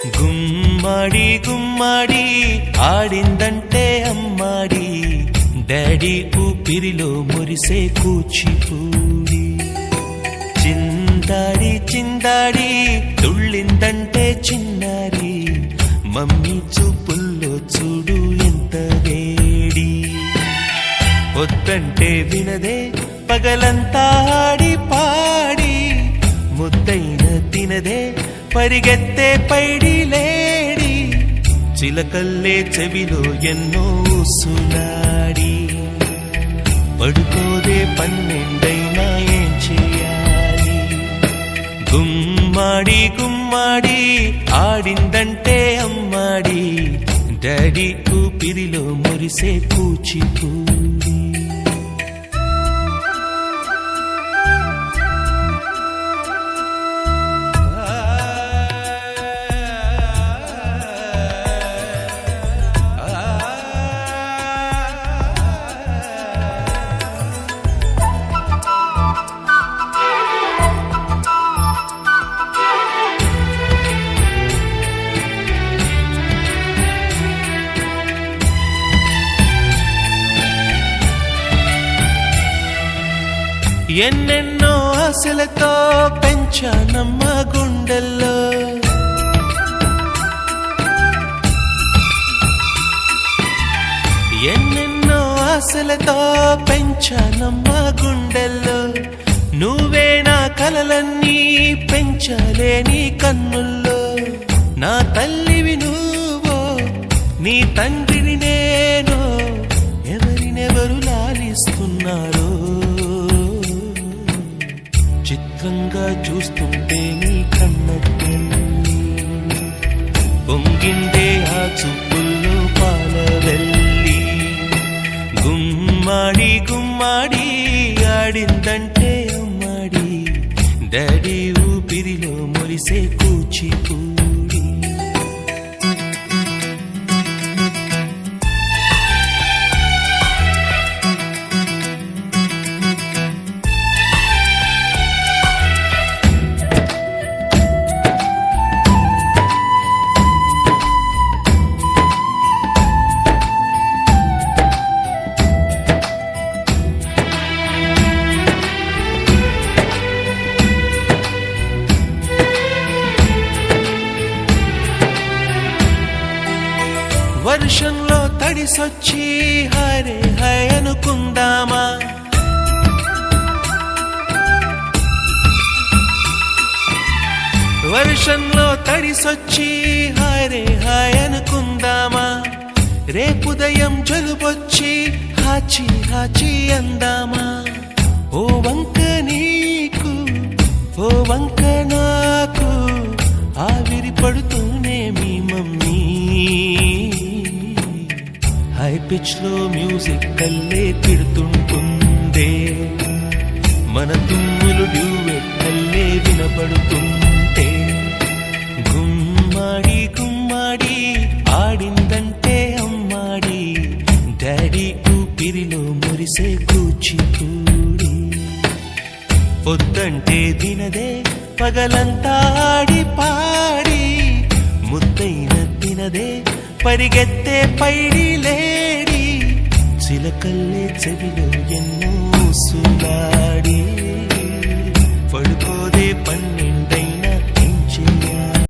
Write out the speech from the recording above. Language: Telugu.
గుమ్మాడి గుమ్మాడి ఆడిందంటే అమ్మాడి, డాడీ ఊపిరిలో మురిసే కూచిపూడి. చిందాడి చిందాడి తుళ్ళిందంటే చిన్నారి, మమ్మీ చూపుల్లో చూడు ఎంత వేడి. వద్దంటే వినదే పగలంతా ఆడి పాడి, ముద్దైన తినదే పరిగెత్తే పైడి లేడి. చిలకల్లే చెవిలో ఎన్నో సునాడి, పడుకోదే పన్నెండైనా ఏం చేయాలి. గుమ్మాడి గుమ్మాడి ఆడిందంటే అమ్మాడి, డాడీ ఊపిరిలో మురిసే కూచిపూడి. ఎన్నెన్నో ఆశలతో పెంచానమ్మ గుండెల్లో, ఎన్నెన్నో ఆశలతో పెంచానమ్మ గుండెల్లో. నువ్వే నా కలలన్నీ పెంచాలే నీ కన్నుల్లో. నా తల్లివి నువ్వో నీ తండ్రిని నేను, ఎవరినెవరు లాలిస్తున్నారో చిత్రంగా చూస్తుంటే నీ కన్నట్టు. పొంగిందే ఆ చూపుల్లో పాలవెల్లి. గుమ్మాడి గుమ్మాడి ఆడిందంటే అమ్మాడి, డాడీ ఊపిరిలో మురిసే కూచిపూడి. వర్షంలో తడిసొచ్చి హరే హై అనుకుందామా, వర్షంలో తడిసొచ్చి హరే హై అనుకుందామా. రేపుదయం జలుబొచ్చి హాచి హాచి అందామా. ఓ వంక నీకు ఓ వంక నాకు, ఆవిరి పడుతూనే మీ మమ్మీ. హై పిచ్ లో మ్యూజిక్ కల్లే తిడుతుంటుందే, మన తుమ్ములు డ్యూయెట్ కల్లే వినపడుతుంటే. గుమ్మాడి గుమ్మాడి ఆడిందంటే అమ్మాడి, డాడీ ఊపిరిలో మురిసే కూచిపూడి. పొద్దంటే తినదే పగలంతా ఆడి పాడి, ముద్దైన తినదే పరిగెత్తే పైడి లేడి. చిలకల్లే చెవిలో ఎన్నో సులాడి, పడుకోదే పన్నె